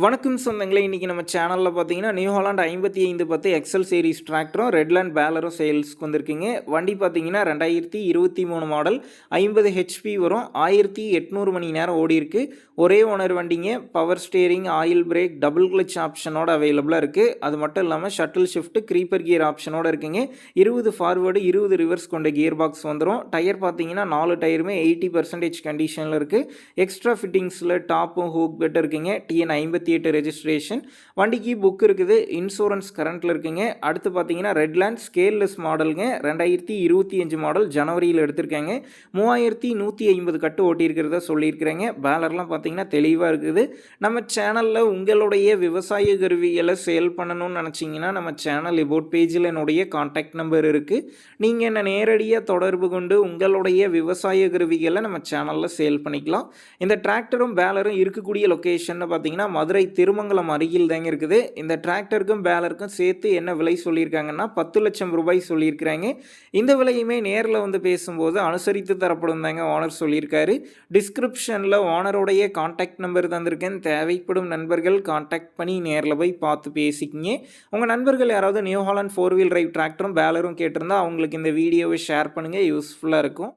வணக்கம் சொந்தங்களே, இன்றைக்கி நம்ம சேனலில் பார்த்தீங்கன்னா நியூ ஹாலாண்ட் 5510 எக்ஸல் சீரிஸ் டிராக்டரும் ரெட்லேண்ட் பேலரும் சேல்ஸ்க்கு வந்திருக்குங்க. வண்டி பார்த்தீங்கன்னா 2023 மாடல் 50 ஹெச்பி வரும். 1800 மணி நேரம் ஓடி இருக்கு. ஒரே ஓனர் வண்டிங்க. Power steering, oil brake, double clutch ஆப்ஷனோட அவைலபிளாக இருக்குது. அது மட்டும் இல்லாமல் ஷட்டில் ஷிஃப்ட், க்ரீப்பர் கியர் ஆப்ஷனோட இருக்குங்க. 20 ஃபார்வேர்டு 20 ரிவர்ஸ் கொண்ட கியர் பாக்ஸ் வந்துடும். டயர் பார்த்தீங்கன்னா 4 டயருமே 80% கண்டிஷனில் இருக்குது. எக்ஸ்ட்ரா ஃபிட்டிங்ஸில் டாப்பும் ஹூக் பெட் இருக்குங்க. TN 58 registration. வண்டிக்கு புக் இருக்குது. இன்சூரன்ஸ் கரண்ட்டில் இருக்குங்க. அடுத்து பார்த்தீங்கன்னா ரெட்லேண்ட் ஸ்கேல்லெஸ் மாடலுங்க. 2025 மாடல் ஜனவரியில் எடுத்திருக்காங்க. 3150 கட்டு ஓட்டியிருக்கிறதா சொல்லியிருக்கிறேங்க. பேலர்லாம் பார்த்தீங்கன்னா தெளிவாக இருக்குது. நம்ம சேனலில் உங்களுடைய விவசாய கருவிகளை சேல் பண்ணணும்னு நினச்சிங்கன்னா நம்ம சேனல் எபோட் பேஜில் என்னுடைய கான்டாக்ட் நம்பர் இருக்குது. நீங்கள் என்ன நேரடியாக தொடர்பு கொண்டு உங்களுடைய விவசாய கருவிகளை நம்ம சேனலில் சேல் பண்ணிக்கலாம். இந்த டிராக்டரும் பேலரும் இருக்கக்கூடிய லொக்கேஷன் பார்த்தீங்கன்னா மதுரை திருமங்கலம் அருகில் தாங்க இருக்குது. இந்த டிராக்டருக்கும் பேலருக்கும் சேர்த்து என்ன விலை சொல்லியிருக்காங்கன்னா 10 லட்சம் ரூபாய் சொல்லியிருக்கிறாங்க. இந்த விலையுமே நேரில் வந்து பேசும்போது அனுசரித்து தரப்படும் தாங்க ஓனர் சொல்லியிருக்காரு. டிஸ்கிரிப்ஷனில் ஓனருடைய கான்டாக்ட் நம்பர் தந்திருக்கேன். தேவைப்படும் நண்பர்கள் கான்டாக்ட் பண்ணி நேரில் போய் பார்த்து பேசிக்கிங்க. உங்கள் நண்பர்கள் யாராவது நியூ ஹாலண்ட் 4 வீல் டிரைவ் டிராக்டரும் பேலரும் கேட்டிருந்தா அவங்களுக்கு இந்த வீடியோவை ஷேர் பண்ணுங்கள். யூஸ்ஃபுல்லாக இருக்கும்.